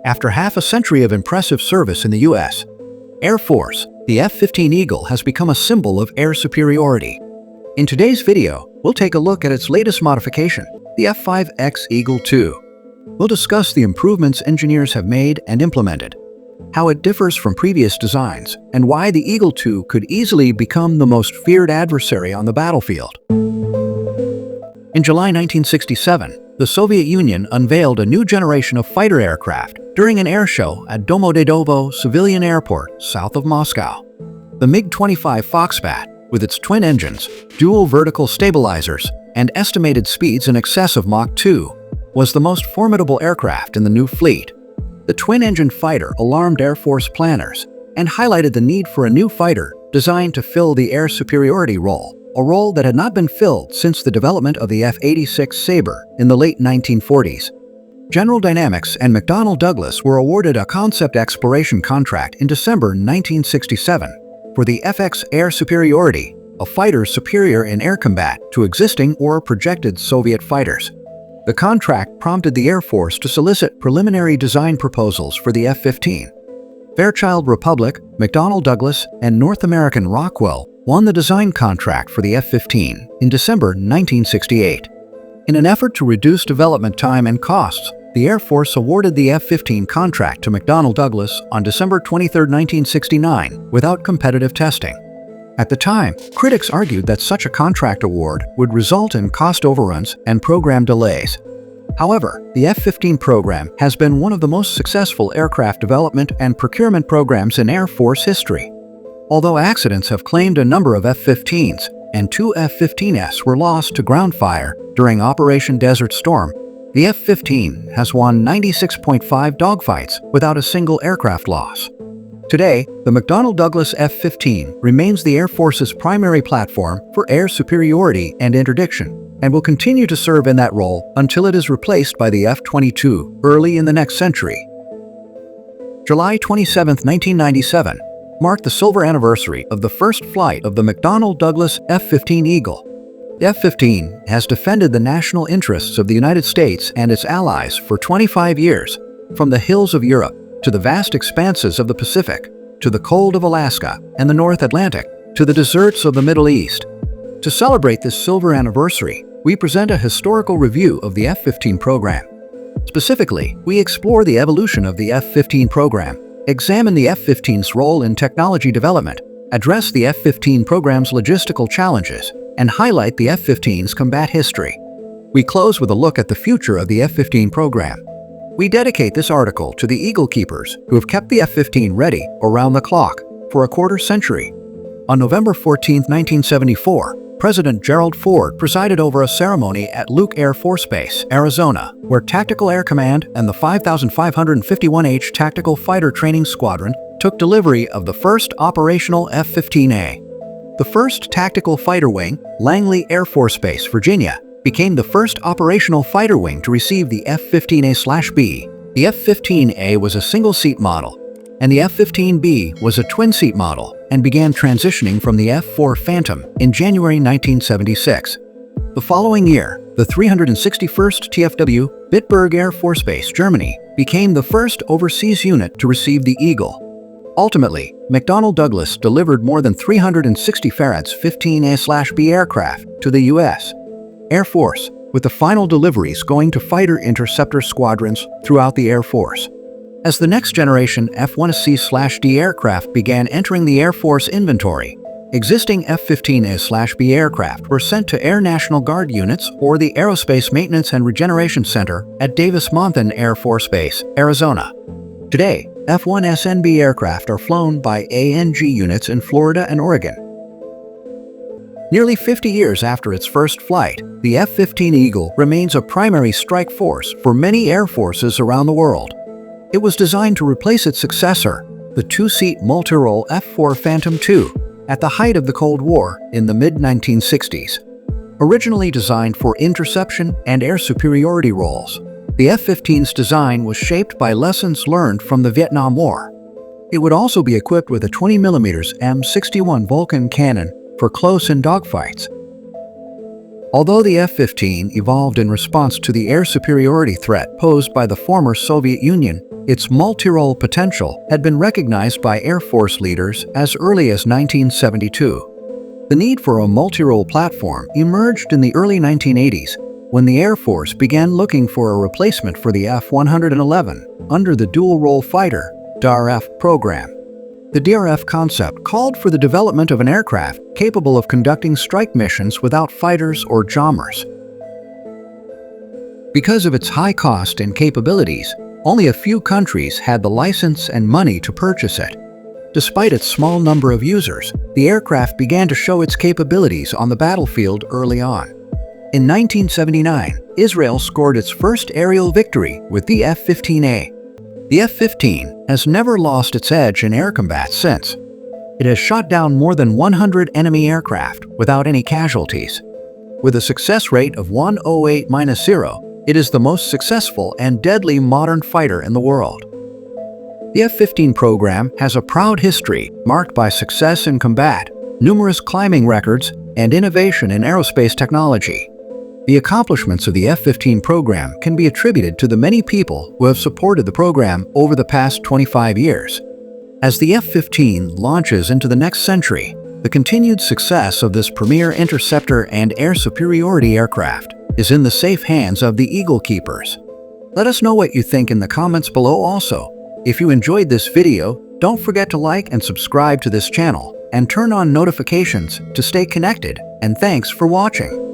After half a century of impressive service in the U.S. Air Force, the F-15 Eagle has become a symbol of air superiority. In today's video, we'll take a look at its latest modification, the F-15EX Eagle II. We'll discuss the improvements engineers have made and implemented, how it differs from previous designs, and why the Eagle II could easily become the most feared adversary on the battlefield. In July 1967, the Soviet Union unveiled a new generation of fighter aircraft during an air show at Domodedovo Civilian Airport, south of Moscow. The MiG-25 Foxbat, with its twin engines, dual vertical stabilizers, and estimated speeds in excess of Mach 2, was the most formidable aircraft in the new fleet. The twin-engine fighter alarmed Air Force planners and highlighted the need for a new fighter designed to fill the air superiority role, a role that had not been filled since the development of the F-86 Sabre in the late 1940s. General Dynamics and McDonnell Douglas were awarded a concept exploration contract in December 1967 for the FX Air Superiority, a fighter superior in air combat to existing or projected Soviet fighters. The contract prompted the Air Force to solicit preliminary design proposals for the F-15. Fairchild Republic, McDonnell Douglas, and North American Rockwell won the design contract for the F-15 in December 1968. In an effort to reduce development time and costs, the Air Force awarded the F-15 contract to McDonnell Douglas on December 23, 1969, without competitive testing. At the time, critics argued that such a contract award would result in cost overruns and program delays. However, the F-15 program has been one of the most successful aircraft development and procurement programs in Air Force history. Although accidents have claimed a number of F-15s, and 2 F-15s were lost to ground fire during Operation Desert Storm, the F-15 has won 96.5 dogfights without a single aircraft loss. Today, the McDonnell Douglas F-15 remains the Air Force's primary platform for air superiority and interdiction, and will continue to serve in that role until it is replaced by the F-22 early in the next century. July 27, 1997, marked the silver anniversary of the first flight of the McDonnell Douglas F-15 Eagle. The F-15 has defended the national interests of the United States and its allies for 25 years, from the hills of Europe to the vast expanses of the Pacific, to the cold of Alaska and the North Atlantic, to the deserts of the Middle East. To celebrate this silver anniversary, we present a historical review of the F-15 program. Specifically, we explore the evolution of the F-15 program, examine the F-15's role in technology development, address the F-15 program's logistical challenges, and highlight the F-15's combat history. We close with a look at the future of the F-15 program. We dedicate this article to the Eagle Keepers who have kept the F-15 ready around the clock for a quarter century. On November 14, 1974, President Gerald Ford presided over a ceremony at Luke Air Force Base, Arizona, where Tactical Air Command and the 5551H Tactical Fighter Training Squadron took delivery of the first operational F-15A. The first tactical fighter wing, Langley Air Force Base, Virginia, became the first operational fighter wing to receive the F-15A/B. The F-15A was a single-seat model, and the F-15B was a twin-seat model and began transitioning from the F-4 Phantom in January 1976. The following year, the 361st TFW, Bitburg Air Force Base, Germany, became the first overseas unit to receive the Eagle. Ultimately, McDonnell Douglas delivered more than 360 Farads 15A/B aircraft to the U.S. Air Force, with the final deliveries going to fighter interceptor squadrons throughout the Air Force. As the next generation F-1C/D aircraft began entering the Air Force inventory, existing F-15A/B aircraft were sent to Air National Guard units or the Aerospace Maintenance and Regeneration Center at Davis-Monthan Air Force Base, Arizona. Today, F-1SNB aircraft are flown by ANG units in Florida and Oregon. Nearly 50 years after its first flight, the F-15 Eagle remains a primary strike force for many air forces around the world. It was designed to replace its successor, the two-seat multirole F-4 Phantom II, at the height of the Cold War in the mid-1960s. Originally designed for interception and air superiority roles, the F-15's design was shaped by lessons learned from the Vietnam War. It would also be equipped with a 20mm M61 Vulcan cannon for close-in dogfights. Although the F-15 evolved in response to the air superiority threat posed by the former Soviet Union, Its multirole potential had been recognized by Air Force leaders as early as 1972. The need for a multirole platform emerged in the early 1980s when the Air Force began looking for a replacement for the F-111 under the dual-role fighter (DRF) program. The DRF concept called for the development of an aircraft capable of conducting strike missions without fighters or jammers. Because of its high cost and capabilities, only a few countries had the license and money to purchase it. Despite its small number of users, the aircraft began to show its capabilities on the battlefield early on. In 1979, Israel scored its first aerial victory with the F-15A. The F-15 has never lost its edge in air combat since. It has shot down more than 100 enemy aircraft without any casualties. With a success rate of 108-0, it is the most successful and deadly modern fighter in the world. The F-15 program has a proud history marked by success in combat, numerous climbing records, and innovation in aerospace technology. The accomplishments of the F-15 program can be attributed to the many people who have supported the program over the past 25 years. As the F-15 launches into the next century, the continued success of this premier interceptor and air superiority aircraft is in the safe hands of the Eagle Keepers. Let us know what you think in the comments below also. If you enjoyed this video, don't forget to like and subscribe to this channel and turn on notifications to stay connected, and thanks for watching.